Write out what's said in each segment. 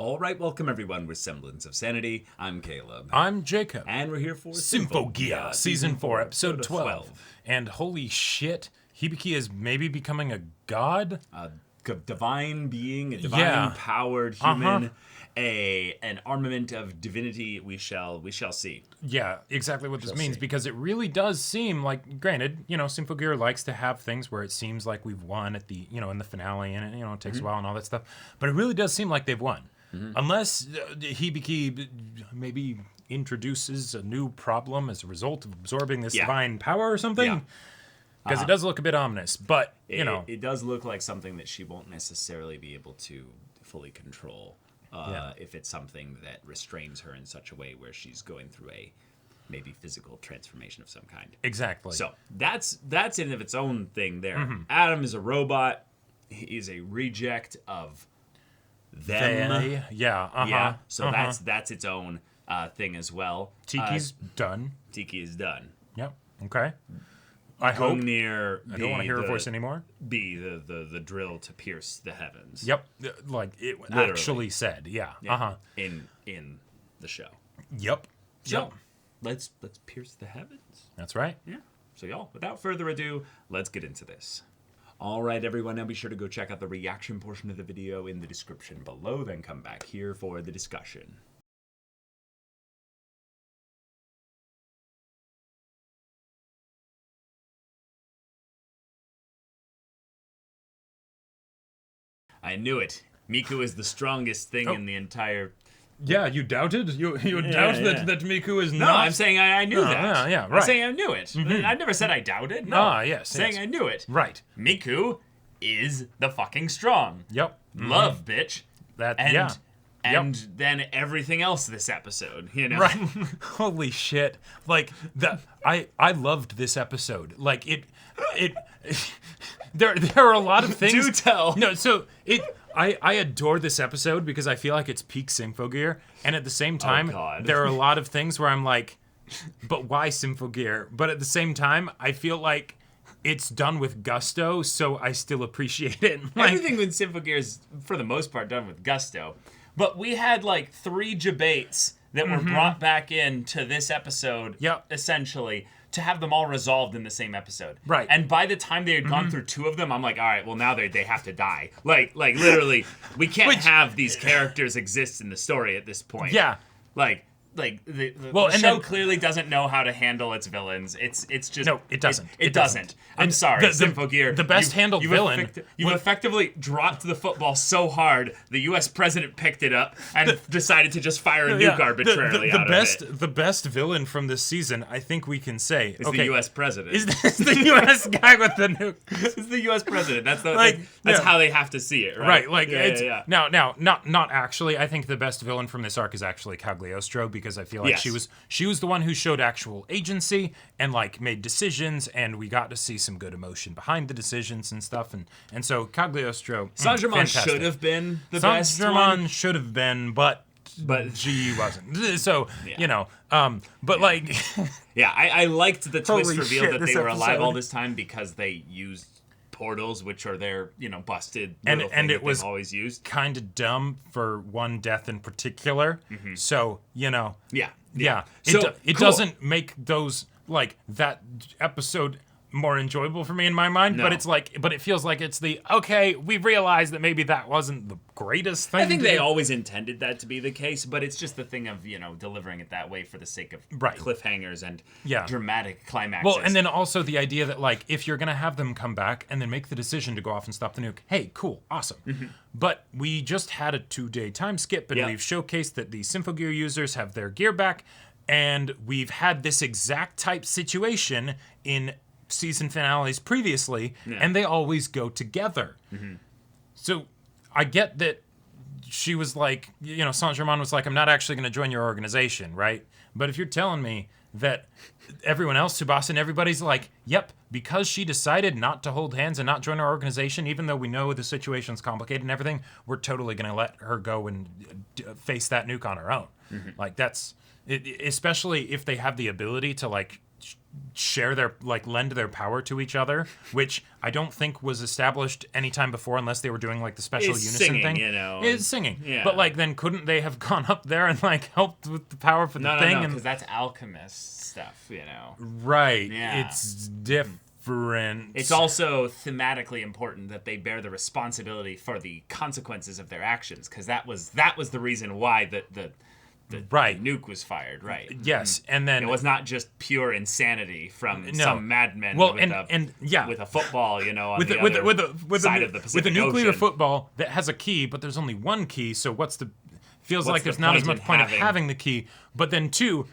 All right, welcome everyone with Semblance of Sanity. I'm Caleb. I'm Jacob. And we're here for Symphogear, Season 4, Episode 12. And holy shit, Hibiki is maybe becoming a god? A divine being, a divine-powered human, an armament of divinity. We shall see. Yeah, exactly what this means, because it really does seem like, granted, Symphogear likes to have things where it seems like we've won at the, in the finale, and it takes a while and all that stuff, but it really does seem like they've won. Unless Hibiki maybe introduces a new problem as a result of absorbing this divine power or something. Because it does look a bit ominous, but, It does look like something that she won't necessarily be able to fully control if it's something that restrains her in such a way where she's going through a maybe physical transformation of some kind. Exactly. So that's in and of its own thing there. Adam is a robot. He is a reject of them. Yeah. So that's its own thing as well. Tiki's done. Tiki is done. Yep. Okay. I hope. Near I don't want to hear her voice anymore. Be the drill to pierce the heavens. Yep. Like it Literally. actually said. Yeah. In the show. Yep. So let's pierce the heavens. That's right. Yeah. So y'all, without further ado, let's get into this. All right, everyone, now be sure to go check out the reaction portion of the video in the description below, then come back here for the discussion. I knew it. Miku is the strongest thing in the entire... Yeah, you doubted? You doubt that Miku is not? No, I'm saying I knew that. Yeah, right. I'm saying I knew it. I never said I doubted. No. Yes. Saying I knew it. Right. Miku is the fucking strong. Yep. Love, bitch. And then everything else this episode, Right. Holy shit. Like, I loved this episode. Like, it there are a lot of things. Do tell. No, so I adore this episode because I feel like it's peak Symphogear, and at the same time, there are a lot of things where I'm like, but why Symphogear? But at the same time, I feel like it's done with gusto, so I still appreciate it. Like, everything with Symphogear is, for the most part, done with gusto. But we had, 3 debates that were brought back into this episode, essentially, to have them all resolved in the same episode. Right. And by the time they had gone through 2 of them, I'm like, all right, well, now they have to die. Like literally, we can't have these characters exist in the story at this point. Yeah. The show clearly doesn't know how to handle its villains. It's just... No, it doesn't. It doesn't. I'm sorry, Symphogear. The best handled villain... You've effectively dropped the football so hard, the U.S. president picked it up and decided to just fire a nuke arbitrarily out of it. The best villain from this season, I think we can say... Is the U.S. president. Is the U.S. guy with the nuke. It's the U.S. president. That's how they have to see it, right? Right, Now, not actually. I think the best villain from this arc is actually Cagliostro, because I feel like she was the one who showed actual agency and made decisions, and we got to see some good emotion behind the decisions and stuff, and so Cagliostro. Saint-Germain should have been the best one. Saint-Germain should have been, but she wasn't. So I liked the twist reveal that they were alive all episode. this time because they used portals, which are their busted and thing it that was they've always used. Kind of dumb for one death in particular. So So it doesn't make those that episode more enjoyable for me in my mind. No. But it feels like it's we realized that maybe that wasn't the greatest thing. I think they always intended that to be the case, but it's just the thing of delivering it that way for the sake of cliffhangers and dramatic climaxes. Well, and then also the idea that if you're gonna have them come back and then make the decision to go off and stop the nuke, hey, cool, awesome. But we just had a 2-day time skip, and we've showcased that the Symphogear users have their gear back, and we've had this exact type situation in season finales previously, and they always go together. So I get that she was Saint-Germain was I'm not actually going to join your organization, right? But if you're telling me that everyone else, Tsubasa and everybody's yep, because she decided not to hold hands and not join our organization, even though we know the situation's complicated and everything, we're totally going to let her go and face that nuke on her own. That's... especially if they have the ability to share their lend their power to each other, which I don't think was established anytime before unless they were doing like the special unison singing, thing. It's singing. Yeah. But then couldn't they have gone up there and helped with the power for the thing? No, because that's alchemist stuff, Right. Yeah. It's different. It's also thematically important that they bear the responsibility for the consequences of their actions, because that was the reason why the nuke was fired, right? Yes, and then it was not just pure insanity from some madmen with a football, on the other side of the Pacific with a nuclear Ocean. football that has a key, but there's only one key. So feels like there's the not as point much in point of having the key. But then two,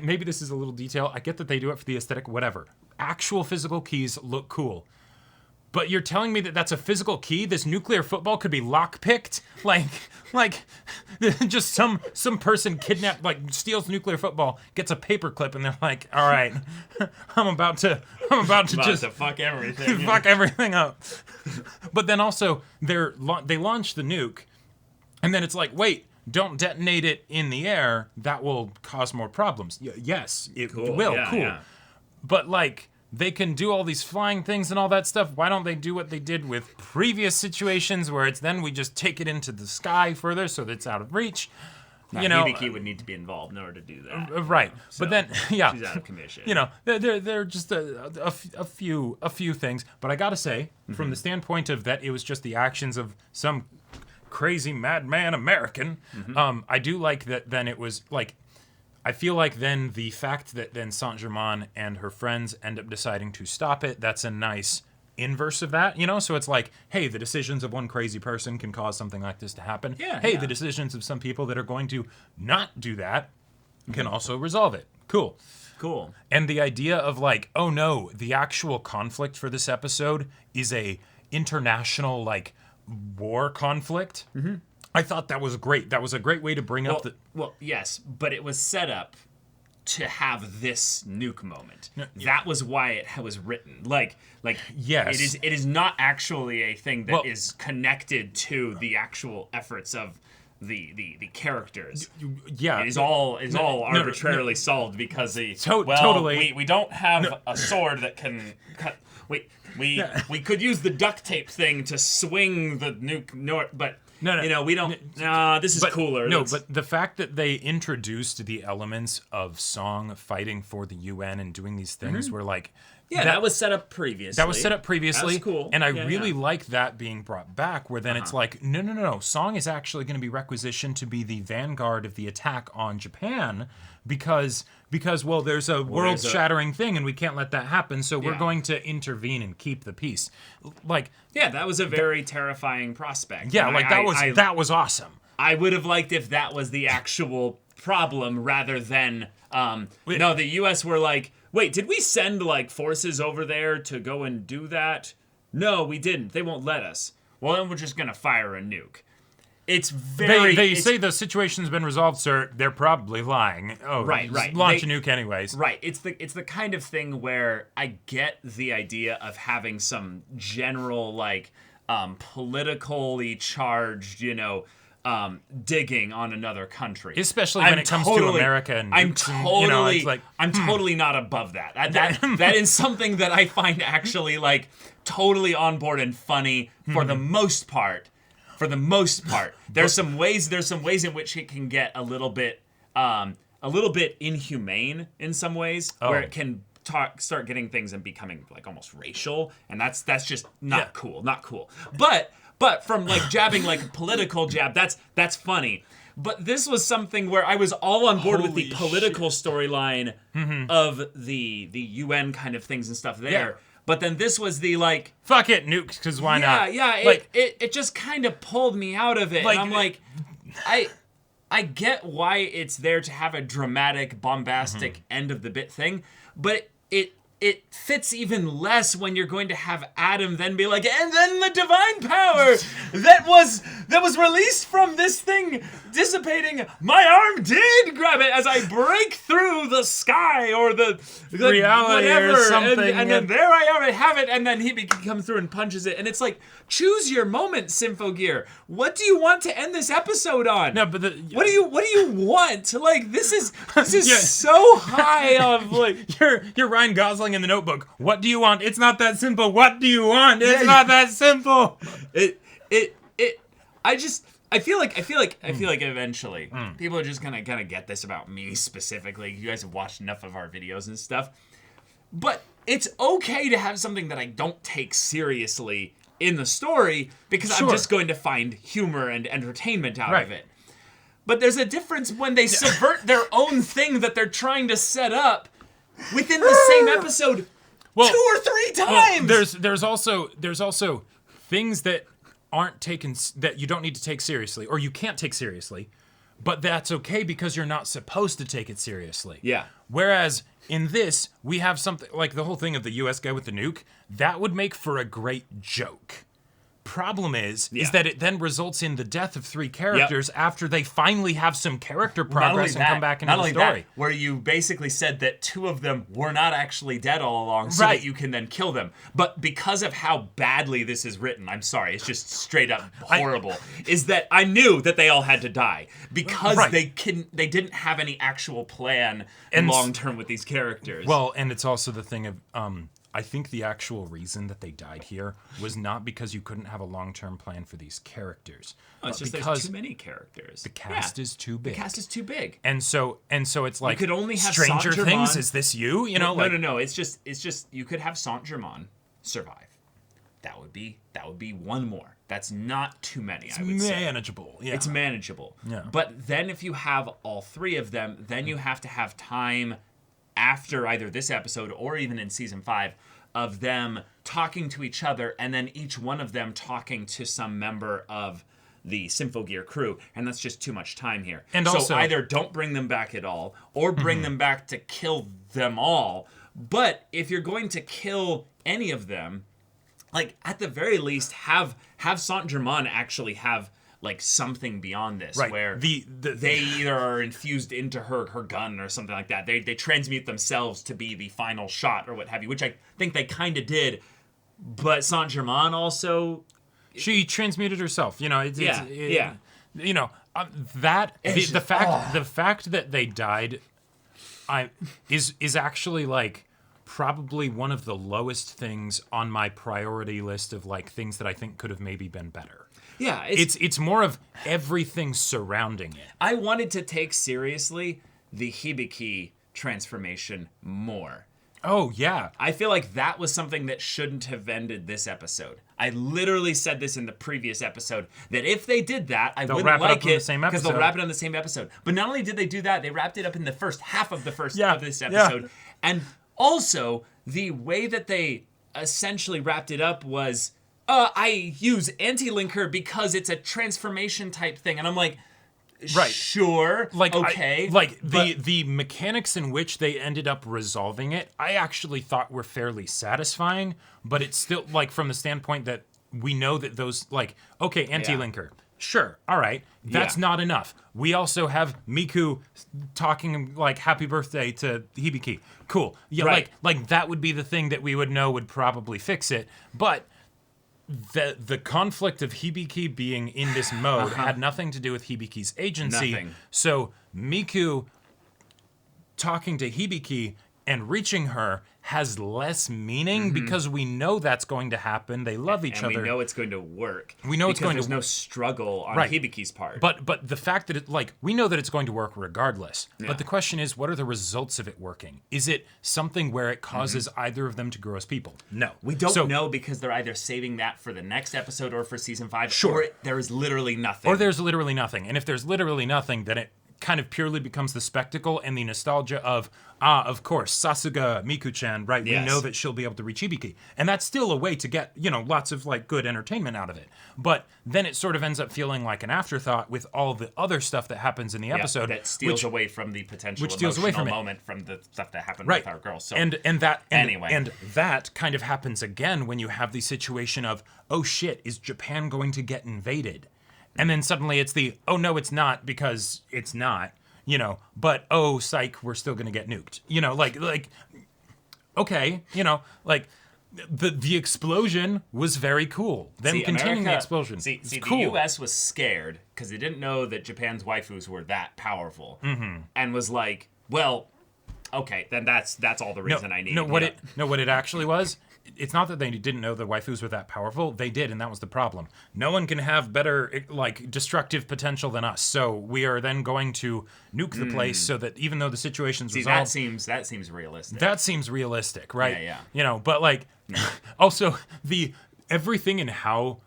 maybe this is a little detail. I get that they do it for the aesthetic, whatever. Actual physical keys look cool. But you're telling me that that's a physical key? This nuclear football could be lockpicked? Just some person kidnapped, steals nuclear football, gets a paperclip, and they're like, all right, I'm about to just fuck everything. fuck everything up. But then also, they launch the nuke, and then it's like, wait, don't detonate it in the air. That will cause more problems. Yes, it will. Yeah, cool. yeah. But they can do all these flying things and all that stuff. Why don't they do what they did with previous situations where it's then we just take it into the sky further so that it's out of reach? Hibiki would need to be involved in order to do that. Right. So, but then, yeah. She's out of commission. They're just a few things. But I got to say, from the standpoint of that it was just the actions of some crazy madman American, I do like that then it was I feel like then the fact that then Saint-Germain and her friends end up deciding to stop it, that's a nice inverse of that, So it's like, hey, the decisions of one crazy person can cause something like this to happen. Yeah, hey, the decisions of some people that are going to not do that can also resolve it. Cool. And the idea of oh no, the actual conflict for this episode is a international war conflict. Mm-hmm. I thought that was great. That was a great way to bring up the... Well, yes, but it was set up to have this nuke moment. That was why it was written. Yes. It is not actually a thing that is connected to the actual efforts of the characters. Yeah. It is all arbitrarily solved because totally. We don't have a sword that can cut... We could use the duct tape thing to swing the nuke, but... No. We don't. No, this is cooler. No, but the fact that they introduced the elements of Song fighting for the UN and doing these things were that was set up previously. That was set up previously. That's cool. And I really like that being brought back, where then it's no. Song is actually going to be requisitioned to be the vanguard of the attack on Japan because there's a world-shattering thing and we can't let that happen, so we're going to intervene and keep the peace. That was a very terrifying prospect. Yeah, that was awesome. I would have liked if that was the actual problem rather than no, the US were wait, did we send forces over there to go and do that? No, we didn't. They won't let us. Well, then we're just going to fire a nuke. It's very... They say the situation's been resolved, sir. They're probably lying. Oh, right. Launch a nuke anyways. Right. It's the kind of thing where I get the idea of having some general, politically charged, digging on another country. Especially when it comes to America and I'm totally, it's I'm totally not above that. That is something that I find actually, totally on board and funny for the most part. For the most part, there's some ways in which it can get a little bit inhumane in some ways, where it can start getting things and becoming almost racial, and that's just not cool. But from jabbing a political jab, that's funny. But this was something where I was all on board with the political storyline of the UN kind of things and stuff there. Yeah. But then this was the fuck it, nukes, because why not? Yeah, it just kind of pulled me out of it. And I'm I get why it's there to have a dramatic, bombastic end of the bit thing, but it fits even less when you're going to have Adam then be like, and then the divine power that was released from this thing dissipating, my arm did grab it as I break through the sky or the reality whatever, or something. and then there I have it, and then he comes through and punches it, and it's like, choose your moment, Symphogear. What do you want to end this episode on? No, but what do you want? Like, this is so high of like you're Ryan Gosling in The Notebook. What do you want? It's not that simple. What do you want? It's not that simple. I feel like eventually people are just gonna get this about me specifically. You guys have watched enough of our videos and stuff. But it's okay to have something that I don't take seriously in the story because I'm just going to find humor and entertainment out of it. But there's a difference when they subvert their own thing that they're trying to set up within the same episode 2 or 3 times. Well, there's also things that aren't taken, that you don't need to take seriously, or you can't take seriously, but that's okay because you're not supposed to take it seriously. Yeah. Whereas in this, we have something like the whole thing of the US guy with the nuke, that would make for a great joke. Problem is that it then results in the death of 3 characters after they finally have some character progress and come back into the story. Where you basically said that 2 of them were not actually dead all along so that you can then kill them. But because of how badly this is written, I'm sorry, it's just straight up horrible, is that I knew that they all had to die because they didn't have any actual plan long term with these characters. Well, and it's also the thing of I think the actual reason that they died here was not because you couldn't have a long-term plan for these characters. Oh, it's just there's too many characters. The cast is too big. The cast is too big. And so it's like, you could only have Stranger Saint-Germain. Things, is this you? You know, No. It's just you could have Saint-Germain survive. That would be 1 more. That's not too many, I would say. Manageable. Yeah. It's manageable. Yeah. But then if you have all 3 of them, then you have to have time after either this episode or even in season 5 of them talking to each other, and then each one of them talking to some member of the Symphogear crew, and that's just too much time here. And so also, either don't bring them back at all, or bring them back to kill them all. But if you're going to kill any of them, like at the very least, have Saint-Germain actually have like something beyond this, where they either are infused into her gun or something like that. They transmute themselves to be the final shot or what have you, which I think they kind of did. But Saint-Germain also, she transmuted herself. You know, you know the fact that they died, is actually like probably one of the lowest things on my priority list of like things that I think could have maybe been better. Yeah, it's more of everything surrounding it. I wanted to take seriously the Hibiki transformation more. Oh, yeah. I feel like that was something that shouldn't have ended this episode. I literally said this in the previous episode, that if they did that, I wouldn't like it because they'll wrap it on the same episode. But not only did they do that, they wrapped it up in the first half of of this episode. Yeah. And also, the way that they essentially wrapped it up was, I use anti-linker because it's a transformation type thing. And I'm like, sure, like, okay. The mechanics in which they ended up resolving it, I actually thought were fairly satisfying, but it's still, like, from the standpoint that we know that those, like, okay, anti-linker. Yeah. Sure, all right, that's not enough. We also have Miku talking, like, happy birthday to Hibiki. Cool. Yeah, like that would be the thing that we would know would probably fix it, but the conflict of Hibiki being in this mode had nothing to do with Hibiki's agency. Nothing. So Miku talking to Hibiki and reaching her has less meaning because we know that's going to happen. They love each other. And we know it's going to work. We know it's going to work. There's no struggle on Hibiki's part. But the fact that we know that it's going to work regardless. Yeah. But the question is, what are the results of it working? Is it something where it causes either of them to grow as people? No. We don't know because they're either saving that for the next episode or for season 5. Sure. Or there is literally nothing. And if there's literally nothing, then it kind of purely becomes the spectacle and the nostalgia of, of course, Sasuga Miku-chan, right? Yes. We know that she'll be able to reach Hibiki. And that's still a way to get, lots of, like, good entertainment out of it. But then it sort of ends up feeling like an afterthought with all the other stuff that happens in the episode. That steals away from the potential moment from the stuff that happened right. with our girls. So, and anyway. that kind of happens again when you have the situation of, oh shit, is Japan going to get invaded? And then suddenly it's oh no, it's not, because it's not, but oh psych, we're still gonna get nuked. Okay, the explosion was very cool. Them containing the explosion. See, cool. The US was scared because they didn't know that Japan's waifus were that powerful. And was like, well, okay, then that's all the reason I need. What it actually was, it's not that they didn't know the waifus were that powerful. They did, and that was the problem. No one can have better, destructive potential than us. So we are then going to nuke the place so that even though the situation's resolved... that seems realistic. That seems realistic, right? Yeah. But also everything in how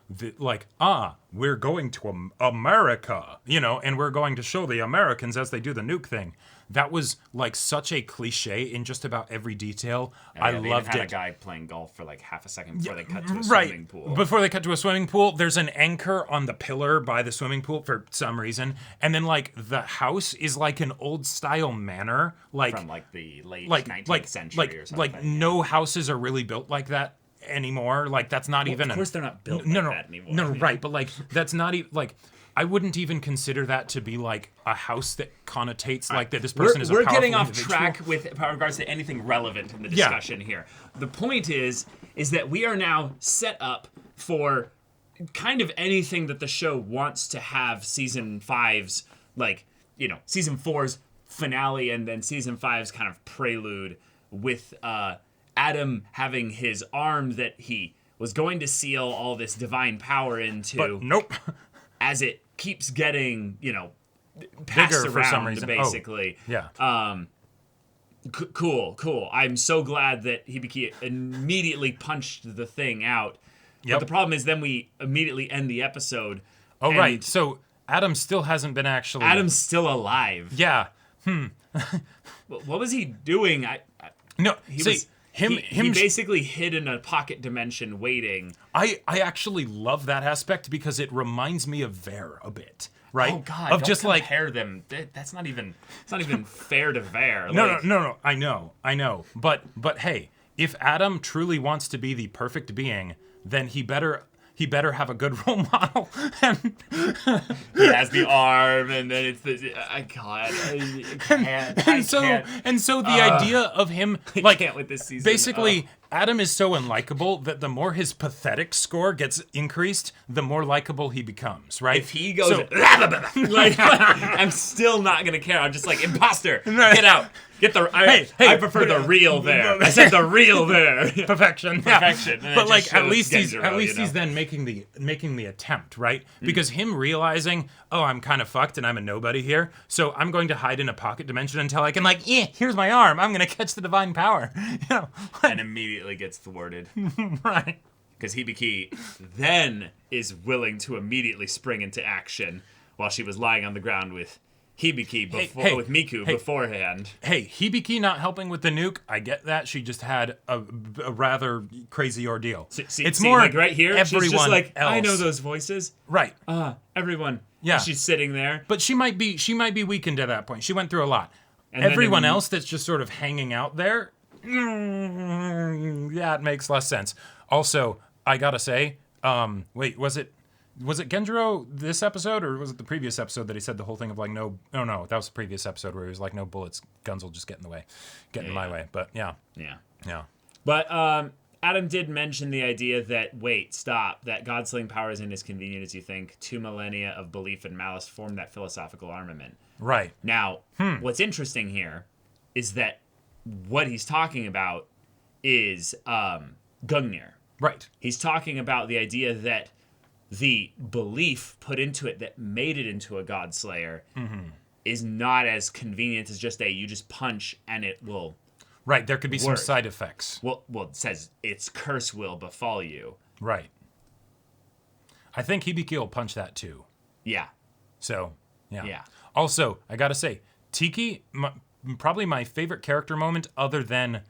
we're going to America, and we're going to show the Americans as they do the nuke thing. That was such a cliche in just about every detail. I loved it. They had a guy playing golf for half a second before they cut to a swimming pool. Before they cut to a swimming pool, there's an anchor on the pillar by the swimming pool for some reason, and then the house is an old style manor, from the late 19th century or something. No houses are really built like that anymore. That's not even. Of course, they're not built that anymore. No, right, but that's not even I wouldn't even consider that to be a house that connotates that this person is a powerful getting off individual. track with regards to anything relevant in the discussion here. The point is that we are now set up for kind of anything that the show wants to have season 5's season 4's finale and then season 5's kind of prelude with Adam having his arm that he was going to seal all this divine power into. But nope. As it keeps getting, passed bigger around, for some reason. Basically. Cool. I'm so glad that Hibiki immediately punched the thing out. Yep. But the problem is then we immediately end the episode. Oh, right. So Adam still hasn't been actually... Adam's still alive. Yeah. What was he doing? He basically hid in a pocket dimension waiting. I actually love that aspect because it reminds me of Ver a bit, right? Oh God! Don't compare them. That's not even. It's not even fair to Ver. No. I know. But hey, if Adam truly wants to be the perfect being, then he better have a good role model. He has the arm, and then it's the I can't. And so the idea of him I can't with this season. Basically, Adam is so unlikable that the more his pathetic score gets increased, the more likable he becomes. Right? If he goes I'm still not gonna care. I'm just imposter. Get out. Get the. I prefer the real there. I said the real there. Perfection. Perfection. Yeah. But at least he's then making the attempt, right? Because him realizing, oh, I'm kind of fucked and I'm a nobody here, so I'm going to hide in a pocket dimension until I can here's my arm. I'm gonna catch the divine power. And immediately gets thwarted. Right. Because Hibiki then is willing to immediately spring into action while she was lying on the ground with Hibiki with Miku beforehand. Hey, Hibiki not helping with the nuke, I get that. She just had a rather crazy ordeal. It's more right here. Everyone she's just else. I know those voices. Right. Everyone. Yeah. And she's sitting there. But she might be weakened at that point. She went through a lot. And everyone else that's just sort of hanging out there, it makes less sense. Also, I gotta say, wait, was it Genjiro this episode, or was it the previous episode that he said the whole thing of no, that was the previous episode where he was no bullets, guns will just get in the way, in my way. But yeah. But Adam did mention the idea that that God-slaying power isn't as convenient as you think. 2 millennia of belief and malice formed that philosophical armament. Right. Now, what's interesting here is that what he's talking about is Gungnir. Right. He's talking about the idea that the belief put into it that made it into a God Slayer is not as convenient as just you just punch and it will. Right, there could be some side effects. Well, it says its curse will befall you. Right. I think Hibiki will punch that too. Yeah. So, Yeah. Also, I gotta say, Tiki, probably my favorite character moment other than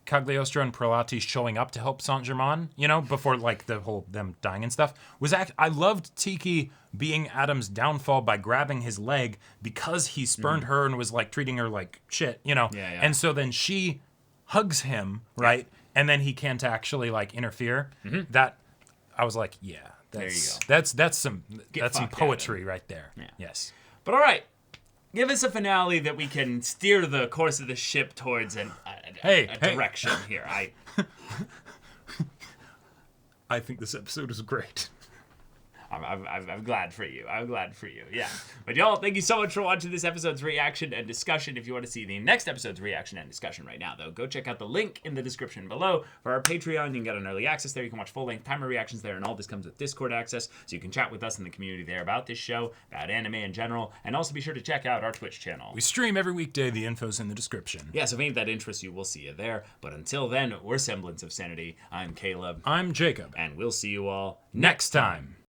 Cagliostro and Prelati showing up to help Saint-Germain, before like the whole them dying and stuff, was I loved Tiki being Adam's downfall by grabbing his leg because he spurned her and was like treating her like shit, Yeah. And so then she hugs him, right? And then he can't actually like interfere. That I was like, yeah, there you go. That's some poetry right there. Yeah. Yes. But all right, give us a finale that we can steer the course of the ship towards a direction here. I think this episode is great. I'm glad for you. I'm glad for you. Yeah. But y'all, thank you so much for watching this episode's reaction and discussion. If you want to see the next episode's reaction and discussion right now, though, go check out the link in the description below for our Patreon. You can get an early access there. You can watch full-length timer reactions there, and all this comes with Discord access, so you can chat with us in the community there about this show, about anime in general, and also be sure to check out our Twitch channel. We stream every weekday. The info's in the description. Yeah, so if any of that interests you, we'll see you there. But until then, we're Semblance of Sanity. I'm Caleb. I'm Jacob. And we'll see you all next time.